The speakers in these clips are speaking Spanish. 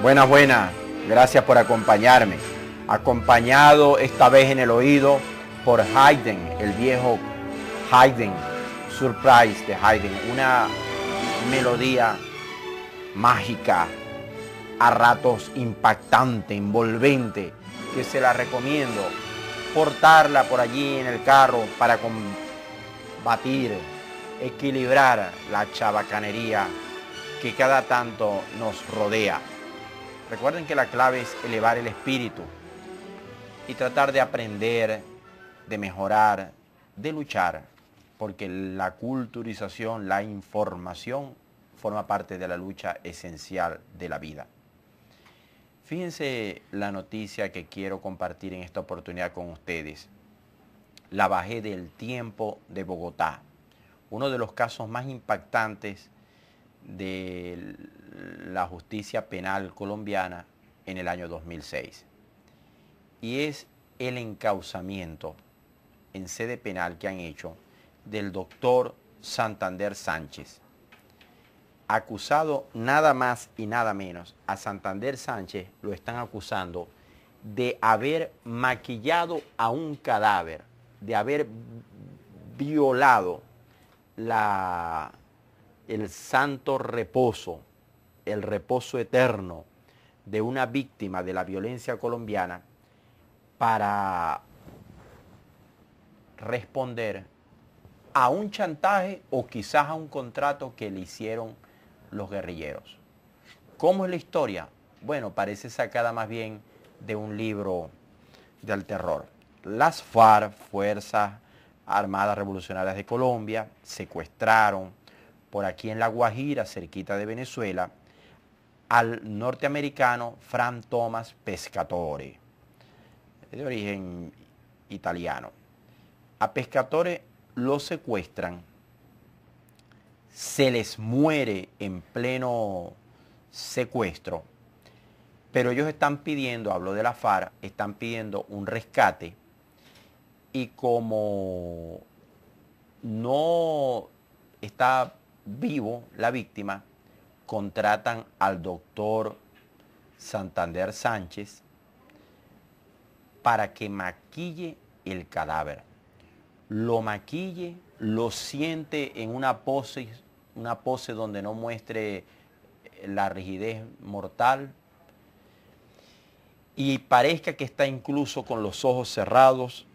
Buenas, buenas. Gracias por acompañarme. Acompañado esta vez en el oído por Haydn, el viejo Haydn, Surprise de Haydn. Una melodía mágica, a ratos impactante, envolvente, que se la recomiendo. Portarla por allí en el carro para combatir, equilibrar la chabacanería que cada tanto nos rodea. Recuerden que la clave es elevar el espíritu y tratar de aprender, de mejorar, de luchar, porque la culturización, la información forma parte de la lucha esencial de la vida. Fíjense la noticia que quiero compartir en esta oportunidad con ustedes. La bajé del tiempo de Bogotá, uno de los casos más impactantes de la justicia penal colombiana en el año 2006. Y es el encauzamiento en sede penal que han hecho del doctor Santander Sánchez. Acusado nada más y nada menos, a Santander Sánchez lo están acusando de haber maquillado a un cadáver, de haber violado el santo reposo, el reposo eterno de una víctima de la violencia colombiana para responder a un chantaje o quizás a un contrato que le hicieron los guerrilleros. ¿Cómo es la historia? Bueno, parece sacada más bien de un libro del terror. Las FARC, Fuerzas Armadas Revolucionarias de Colombia, secuestraron por aquí en La Guajira, cerquita de Venezuela, al norteamericano Frank Thomas Pescatore, de origen italiano. A Pescatore lo secuestran, se les muere en pleno secuestro, pero ellos están pidiendo, hablo de la FARC, están pidiendo un rescate y como no está vivo la víctima, contratan al doctor Santander Sánchez para que maquille el cadáver. Lo maquille, lo siente en una pose donde no muestre la rigidez mortal y parezca que está incluso con los ojos cerrados,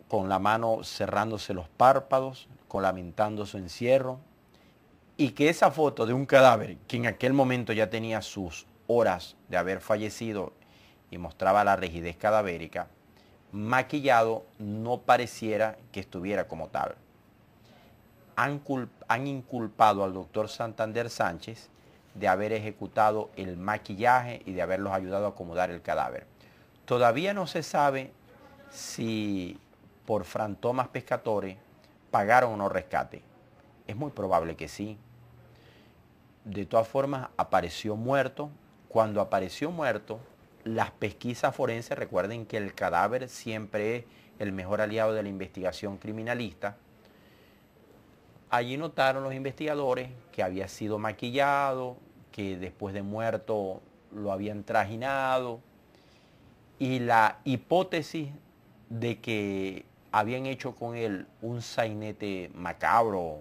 con la mano cerrándose los párpados, lamentando su encierro, y que esa foto de un cadáver que en aquel momento ya tenía sus horas de haber fallecido y mostraba la rigidez cadavérica, maquillado, no pareciera que estuviera como tal. Han inculpado al doctor Santander Sánchez de haber ejecutado el maquillaje y de haberlos ayudado a acomodar el cadáver. Todavía no se sabe si por Frank Thomas Pescatore pagaron o no rescate. Es muy probable que sí. De todas formas, apareció muerto. Cuando apareció muerto, las pesquisas forenses, recuerden que el cadáver siempre es el mejor aliado de la investigación criminalista. Allí notaron los investigadores que había sido maquillado, que después de muerto lo habían trajinado, y la hipótesis de que habían hecho con él un sainete macabro,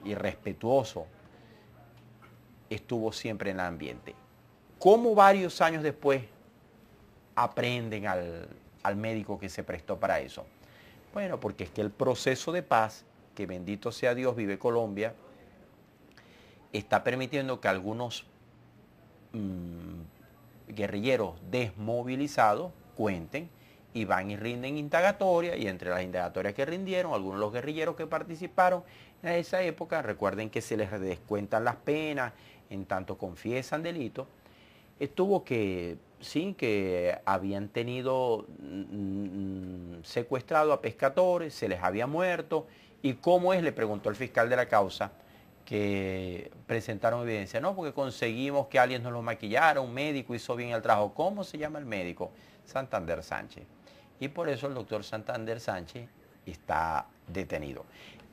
irrespetuoso, estuvo siempre en el ambiente. ¿Cómo varios años después aprenden al médico que se prestó para eso? Bueno, porque es que el proceso de paz, que bendito sea Dios, vive Colombia, está permitiendo que algunos guerrilleros desmovilizados cuenten y van y rinden indagatoria, y entre las indagatorias que rindieron, algunos de los guerrilleros que participaron en esa época, recuerden que se les descuentan las penas en tanto confiesan delitos, estuvo que sí, que habían tenido secuestrado a pescadores, se les había muerto, y cómo es, le preguntó el fiscal de la causa, que presentaron evidencia. No, porque conseguimos que alguien nos lo maquillara, un médico hizo bien el trabajo. ¿Cómo se llama el médico? Santander Sánchez. Y por eso el doctor Santander Sánchez está detenido.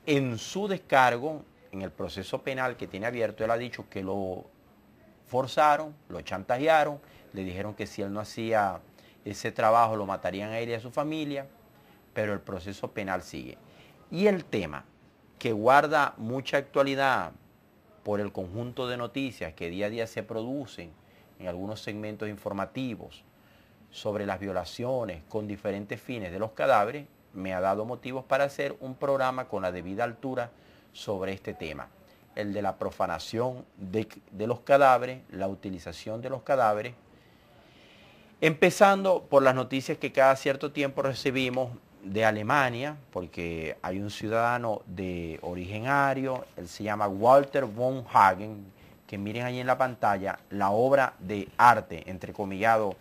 En su descargo, en el proceso penal que tiene abierto, él ha dicho que lo forzaron, lo chantajearon, le dijeron que si él no hacía ese trabajo lo matarían a él y a su familia, pero el proceso penal sigue. Y el tema que guarda mucha actualidad por el conjunto de noticias que día a día se producen en algunos segmentos informativos sobre las violaciones con diferentes fines de los cadáveres, me ha dado motivos para hacer un programa con la debida altura sobre este tema, el de la profanación de los cadáveres, la utilización de los cadáveres, empezando por las noticias que cada cierto tiempo recibimos de Alemania, porque hay un ciudadano de origen ario, él se llama Walter von Hagen, que miren ahí en la pantalla la obra de arte, entrecomillado,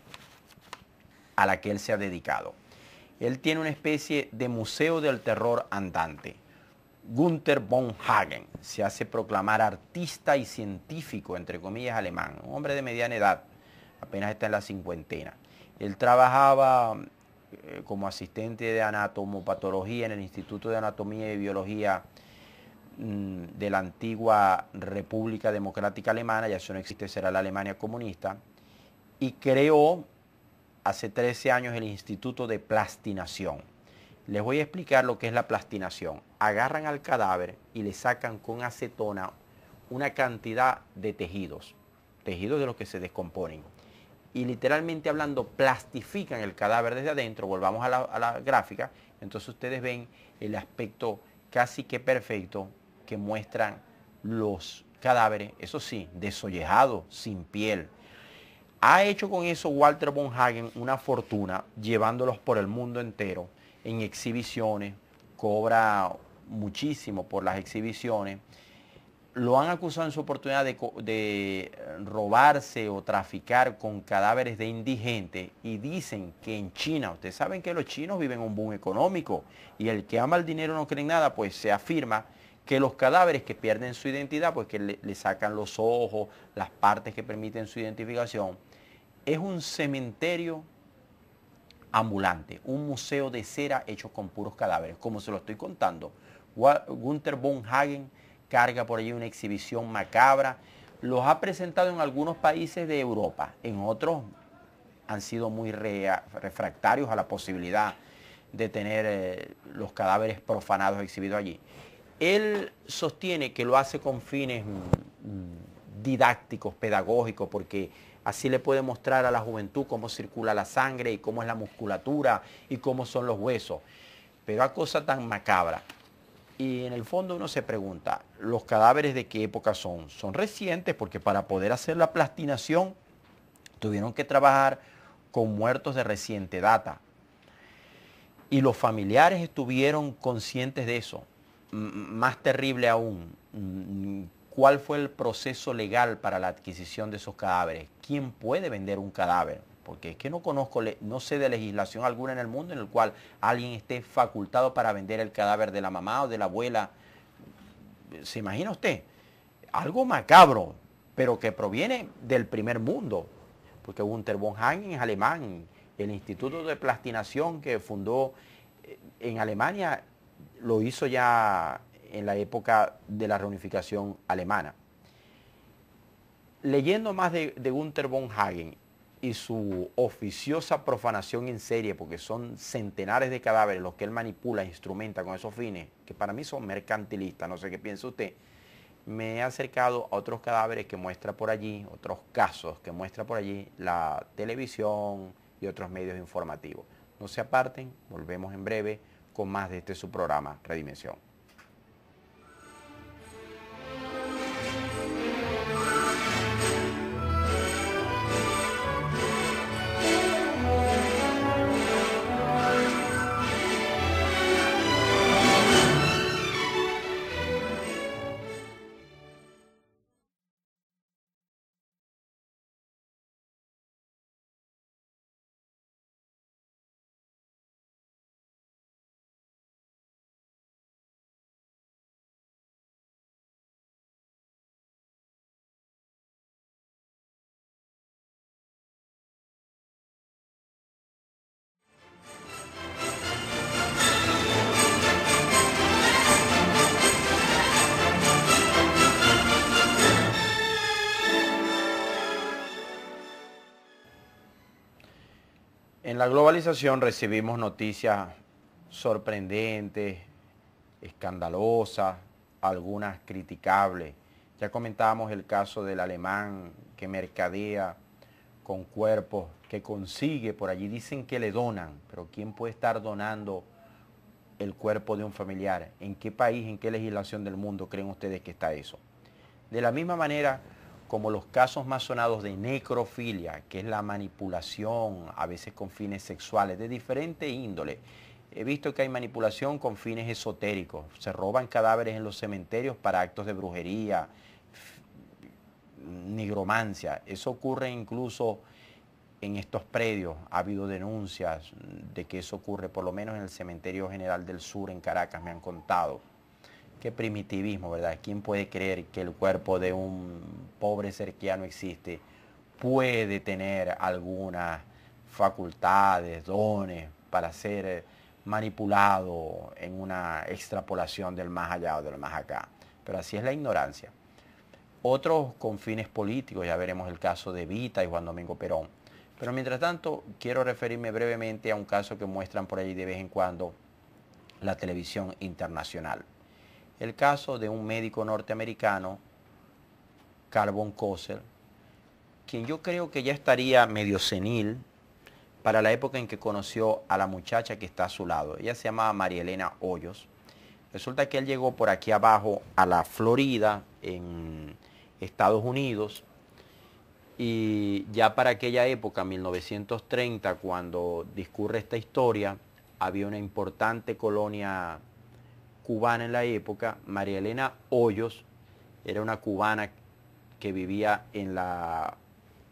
a la que él se ha dedicado. Él tiene una especie de museo del terror andante. Gunther von Hagen se hace proclamar artista y científico, entre comillas, alemán, un hombre de mediana edad, apenas está en la cincuentena. Él trabajaba como asistente de anatomopatología en el Instituto de Anatomía y Biología de la antigua República Democrática Alemana, ya eso no existe, será la Alemania comunista, y creó hace 13 años el Instituto de Plastinación. Les voy a explicar lo que es la plastinación. Agarran al cadáver y le sacan con acetona una cantidad de tejidos de los que se descomponen. Y literalmente hablando, plastifican el cadáver desde adentro. Volvamos a la gráfica. Entonces ustedes ven el aspecto casi que perfecto que muestran los cadáveres, eso sí, desollejados, sin piel. Ha hecho con eso Walter von Hagen una fortuna, llevándolos por el mundo entero en exhibiciones, cobra muchísimo por las exhibiciones. Lo han acusado en su oportunidad de robarse o traficar con cadáveres de indigentes, y dicen que en China, ustedes saben que los chinos viven un boom económico y el que ama el dinero no cree en nada, pues se afirma que los cadáveres que pierden su identidad, pues que le sacan los ojos, las partes que permiten su identificación, es un cementerio ambulante, un museo de cera hecho con puros cadáveres, como se lo estoy contando. Gunther von Hagen carga por allí una exhibición macabra, los ha presentado en algunos países de Europa, en otros han sido muy refractarios a la posibilidad de tener los cadáveres profanados exhibidos allí. Él sostiene que lo hace con fines didácticos, pedagógicos, porque así le puede mostrar a la juventud cómo circula la sangre y cómo es la musculatura y cómo son los huesos. Pero a cosa tan macabra. Y en el fondo uno se pregunta, ¿los cadáveres de qué época son? Son recientes, porque para poder hacer la plastinación tuvieron que trabajar con muertos de reciente data. Y los familiares estuvieron conscientes de eso. Más terrible aún, ¿cuál fue el proceso legal para la adquisición de esos cadáveres? ¿Quién puede vender un cadáver? Porque es que no conozco, no sé de legislación alguna en el mundo en el cual alguien esté facultado para vender el cadáver de la mamá o de la abuela. ¿Se imagina usted? Algo macabro, pero que proviene del primer mundo. Porque Gunther von Hagen es alemán. El Instituto de Plastinación que fundó en Alemania lo hizo ya en la época de la reunificación alemana. Leyendo más de Gunther von Hagen y su oficiosa profanación en serie, porque son centenares de cadáveres los que él manipula e instrumenta con esos fines, que para mí son mercantilistas, no sé qué piensa usted, me he acercado a otros cadáveres que muestra por allí, otros casos que muestra por allí la televisión y otros medios informativos. No se aparten, volvemos en breve con más de su programa Redimensión. En la globalización recibimos noticias sorprendentes, escandalosas, algunas criticables. Ya comentábamos el caso del alemán que mercadea con cuerpos que consigue por allí. Dicen que le donan, pero ¿quién puede estar donando el cuerpo de un familiar? ¿En qué país, en qué legislación del mundo creen ustedes que está eso? De la misma manera como los casos más sonados de necrofilia, que es la manipulación, a veces con fines sexuales, de diferente índole. He visto que hay manipulación con fines esotéricos. Se roban cadáveres en los cementerios para actos de brujería, nigromancia. Eso ocurre incluso en estos predios. Ha habido denuncias de que eso ocurre, por lo menos en el Cementerio General del Sur, en Caracas, me han contado. Qué primitivismo, ¿verdad? ¿Quién puede creer que el cuerpo de un pobre ser que ya no existe puede tener algunas facultades, dones para ser manipulado en una extrapolación del más allá o del más acá? Pero así es la ignorancia. Otros con fines políticos, ya veremos el caso de Evita y Juan Domingo Perón. Pero mientras tanto, quiero referirme brevemente a un caso que muestran por ahí de vez en cuando la televisión internacional. El caso de un médico norteamericano, Carl von Cosel, quien yo creo que ya estaría medio senil para la época en que conoció a la muchacha que está a su lado. Ella se llamaba María Elena Hoyos. Resulta que él llegó por aquí abajo a la Florida, en Estados Unidos, y ya para aquella época, 1930, cuando discurre esta historia, había una importante colonia cubana en la época. María Elena Hoyos era una cubana que vivía en la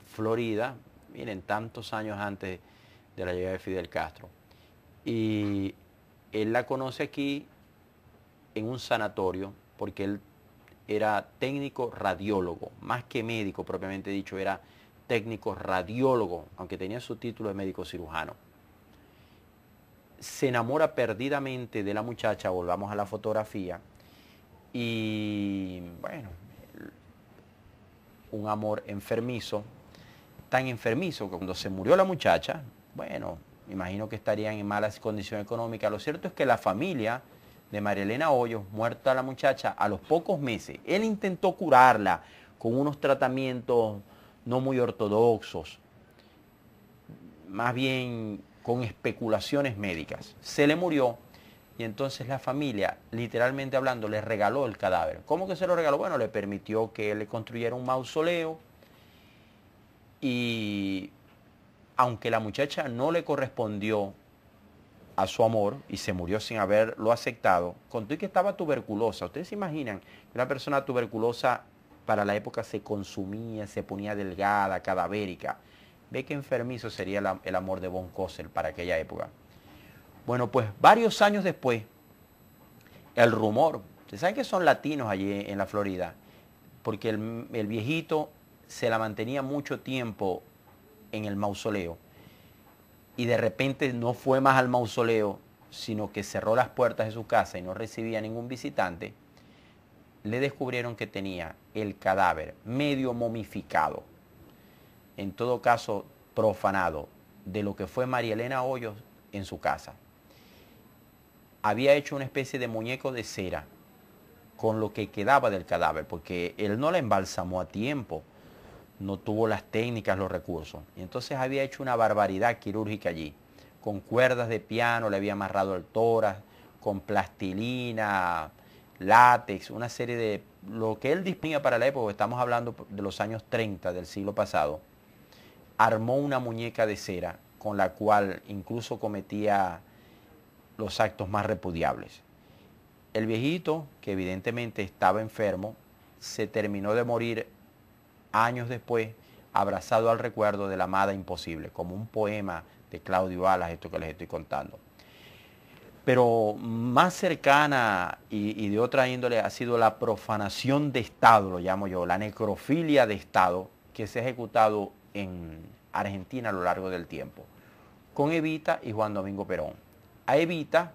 Florida, miren, tantos años antes de la llegada de Fidel Castro. Y él la conoce aquí en un sanatorio porque él era técnico radiólogo, más que médico propiamente dicho, era técnico radiólogo, aunque tenía su título de médico cirujano. Se enamora perdidamente de la muchacha, volvamos a la fotografía, y bueno, un amor enfermizo, tan enfermizo que cuando se murió la muchacha, bueno, me imagino que estarían en malas condiciones económicas. Lo cierto es que la familia de María Elena Hoyos, muerta la muchacha, a los pocos meses, él intentó curarla con unos tratamientos no muy ortodoxos, más bien con especulaciones médicas. Se le murió y entonces la familia, literalmente hablando, le regaló el cadáver. ¿Cómo que se lo regaló? Bueno, le permitió que él le construyera un mausoleo y aunque la muchacha no le correspondió a su amor y se murió sin haberlo aceptado, contó que estaba tuberculosa. Ustedes se imaginan que una persona tuberculosa para la época se consumía, se ponía delgada, cadavérica. Ve qué enfermizo sería el amor de von Cosel para aquella época. Bueno, pues varios años después, el rumor, ustedes saben que son latinos allí en la Florida, porque el viejito se la mantenía mucho tiempo en el mausoleo y de repente no fue más al mausoleo, sino que cerró las puertas de su casa y no recibía ningún visitante. Le descubrieron que tenía el cadáver medio momificado, en todo caso profanado, de lo que fue María Elena Hoyos en su casa. Había hecho una especie de muñeco de cera con lo que quedaba del cadáver, porque él no la embalsamó a tiempo, no tuvo las técnicas, los recursos. Y entonces había hecho una barbaridad quirúrgica allí. Con cuerdas de piano le había amarrado el tórax, con plastilina, látex, una serie de... Lo que él disponía para la época, estamos hablando de los años 30 del siglo pasado, armó una muñeca de cera con la cual incluso cometía los actos más repudiables. El viejito, que evidentemente estaba enfermo, se terminó de morir años después, abrazado al recuerdo de la amada imposible, como un poema de Claudio Alas, esto que les estoy contando. Pero más cercana y de otra índole ha sido la profanación de Estado, lo llamo yo, la necrofilia de Estado, que se ha ejecutado en Argentina a lo largo del tiempo, con Evita y Juan Domingo Perón. A Evita,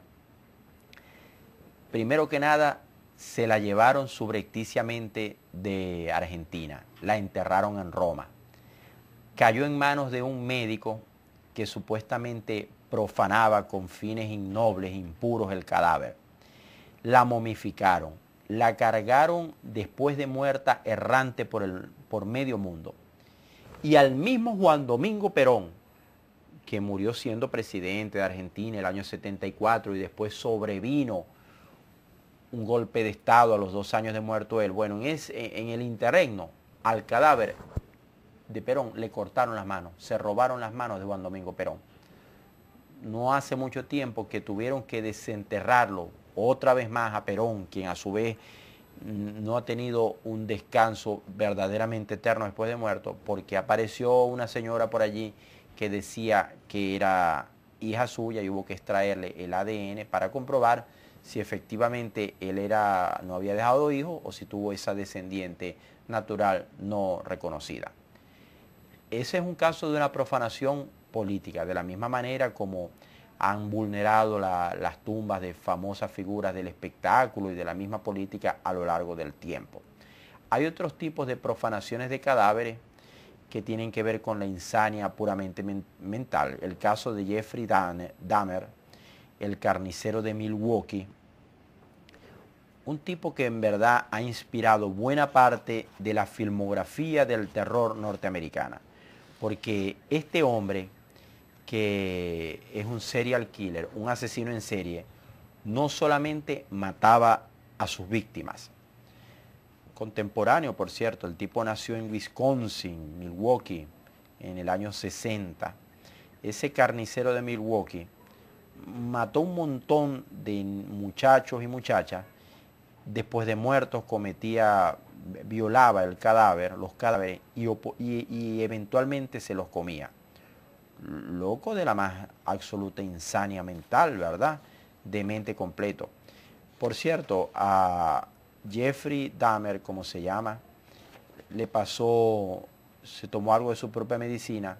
primero que nada, se la llevaron subrepticiamente de Argentina, la enterraron en Roma. Cayó en manos de un médico que supuestamente profanaba con fines innobles, impuros el cadáver. La momificaron, la cargaron después de muerta errante por medio mundo. Y al mismo Juan Domingo Perón, que murió siendo presidente de Argentina en el año 74 y después sobrevino un golpe de Estado a los 2 años de muerto él. Bueno, en el interregno al cadáver de Perón le cortaron las manos, se robaron las manos de Juan Domingo Perón. No hace mucho tiempo que tuvieron que desenterrarlo otra vez más a Perón, quien a su vez no ha tenido un descanso verdaderamente eterno después de muerto, porque apareció una señora por allí que decía que era hija suya y hubo que extraerle el ADN para comprobar si efectivamente él no había dejado hijos o si tuvo esa descendiente natural no reconocida. Ese es un caso de una profanación política, de la misma manera como han vulnerado las tumbas de famosas figuras del espectáculo y de la misma política a lo largo del tiempo. Hay otros tipos de profanaciones de cadáveres que tienen que ver con la insania puramente mental. El caso de Jeffrey Dahmer, el carnicero de Milwaukee, un tipo que en verdad ha inspirado buena parte de la filmografía del terror norteamericana, porque este hombre, que es un serial killer, un asesino en serie, no solamente mataba a sus víctimas. Contemporáneo, por cierto, el tipo nació en Wisconsin, Milwaukee, en el año 60. Ese carnicero de Milwaukee mató un montón de muchachos y muchachas. Después de muertos violaba los cadáveres y eventualmente se los comía. Loco de la más absoluta insania mental, ¿verdad? Demente completo. Por cierto, a Jeffrey Dahmer, como se llama, se tomó algo de su propia medicina,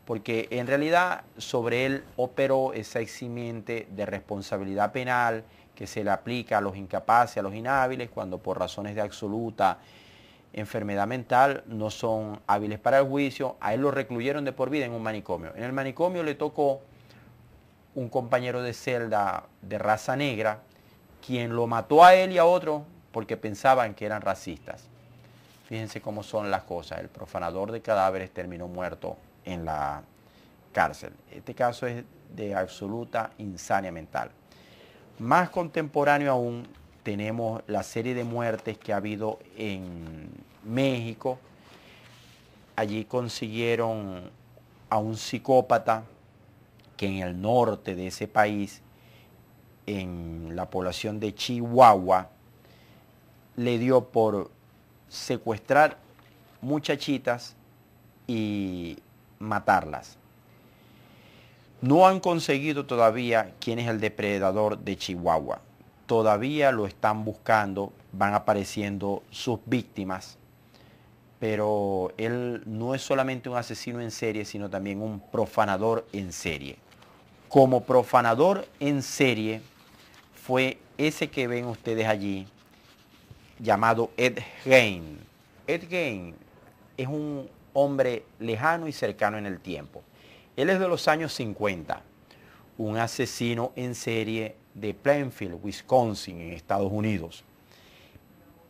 porque en realidad sobre él operó esa eximiente de responsabilidad penal que se le aplica a los incapaces, a los inhábiles, cuando por razones de absoluta enfermedad mental no son hábiles para el juicio. A él lo recluyeron de por vida en un manicomio. En el manicomio le tocó un compañero de celda de raza negra, quien lo mató a él y a otro porque pensaban que eran racistas. Fíjense cómo son las cosas. El profanador de cadáveres terminó muerto en la cárcel. Este caso es de absoluta insania mental. Más contemporáneo aún, tenemos la serie de muertes que ha habido en México. Allí consiguieron a un psicópata que en el norte de ese país, en la población de Chihuahua, le dio por secuestrar muchachitas y matarlas. No han conseguido todavía quién es el depredador de Chihuahua. Todavía lo están buscando, van apareciendo sus víctimas, pero él no es solamente un asesino en serie, sino también un profanador en serie. Como profanador en serie fue ese que ven ustedes allí, llamado Ed Gein. Ed Gein es un hombre lejano y cercano en el tiempo. Él es de los años 50, un asesino en serie de Plainfield, Wisconsin, en Estados Unidos.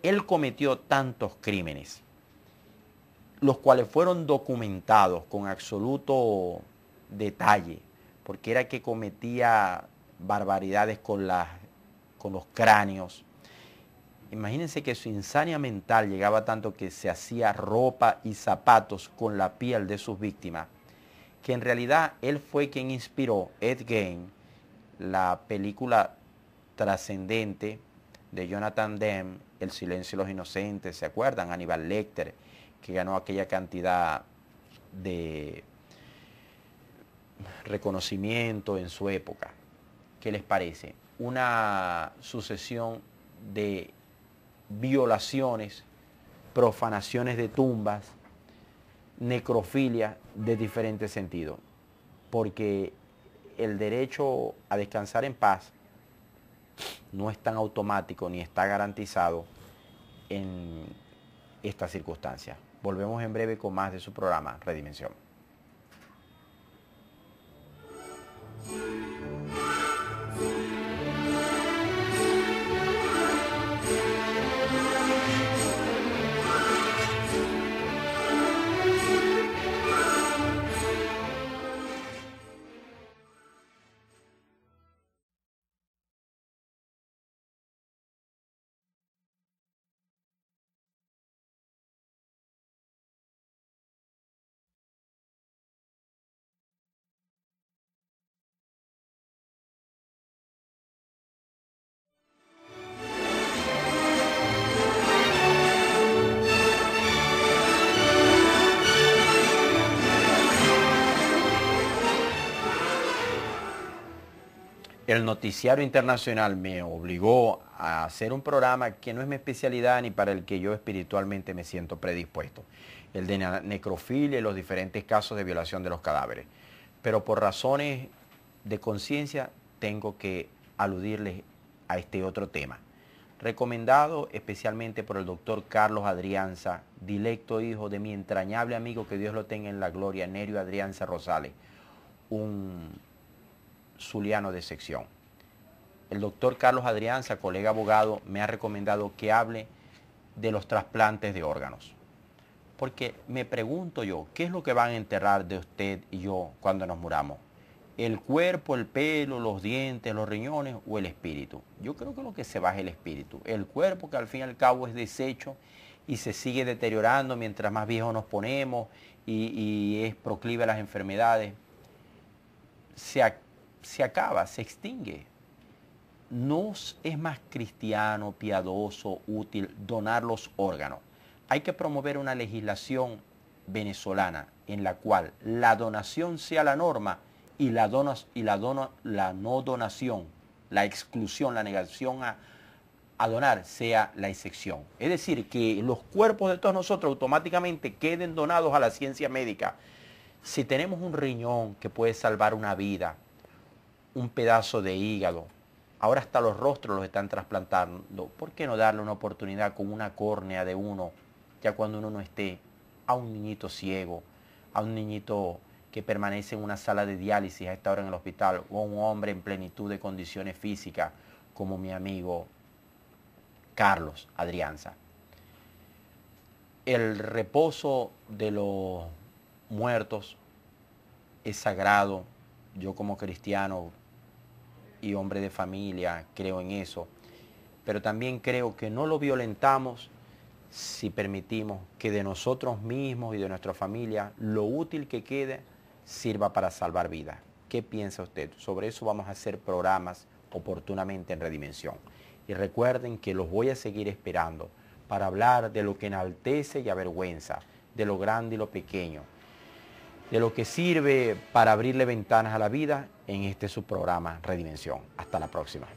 Él cometió tantos crímenes, los cuales fueron documentados con absoluto detalle, porque era que cometía barbaridades con los cráneos. Imagínense que su insania mental llegaba tanto que se hacía ropa y zapatos con la piel de sus víctimas, que en realidad él fue quien inspiró, Ed Gein, la película trascendente de Jonathan Demme, El silencio de los inocentes. ¿Se acuerdan? Aníbal Lecter, que ganó aquella cantidad de reconocimiento en su época. ¿Qué les parece? Una sucesión de violaciones, profanaciones de tumbas, necrofilia de diferentes sentidos, porque el derecho a descansar en paz no es tan automático ni está garantizado en estas circunstancias. Volvemos en breve con más de su programa Redimensión. el noticiario internacional me obligó a hacer un programa que no es mi especialidad ni para el que yo espiritualmente me siento predispuesto, el de necrofilia y los diferentes casos de violación de los cadáveres. Pero por razones de conciencia tengo que aludirles a este otro tema, recomendado especialmente por el doctor Carlos Adrianza, directo hijo de mi entrañable amigo, que Dios lo tenga en la gloria, Nerio Adrianza Rosales, un zuliano de sección. El doctor Carlos Adrianza, colega abogado, me ha recomendado que hable de los trasplantes de órganos. Porque me pregunto yo, ¿qué es lo que van a enterrar de usted y yo cuando nos muramos? ¿El cuerpo, el pelo, los dientes, los riñones o el espíritu? Yo creo que lo que se va es el espíritu. El cuerpo, que al fin y al cabo es desecho y se sigue deteriorando mientras más viejos nos ponemos y es proclive a las enfermedades, se acaba, se extingue. No es más cristiano, piadoso, útil donar los órganos. Hay que promover una legislación venezolana en la cual la donación sea la norma y la no donación, la exclusión, la negación a donar sea la excepción. Es decir, que los cuerpos de todos nosotros automáticamente queden donados a la ciencia médica. Si tenemos un riñón que puede salvar una vida, un pedazo de hígado, ahora hasta los rostros los están trasplantando, ¿por qué no darle una oportunidad con una córnea de uno, ya cuando uno no esté, a un niñito ciego, a un niñito que permanece en una sala de diálisis a esta hora en el hospital, o a un hombre en plenitud de condiciones físicas, como mi amigo Carlos Adrianza? El reposo de los muertos es sagrado. Yo como cristiano y hombre de familia creo en eso, pero también creo que no lo violentamos si permitimos que de nosotros mismos y de nuestra familia lo útil que quede sirva para salvar vidas. ¿Qué piensa usted? Sobre eso vamos a hacer programas oportunamente en Redimensión. Y recuerden que los voy a seguir esperando para hablar de lo que enaltece y avergüenza, de lo grande y lo pequeño, de lo que sirve para abrirle ventanas a la vida en este su programa Redimensión. Hasta la próxima.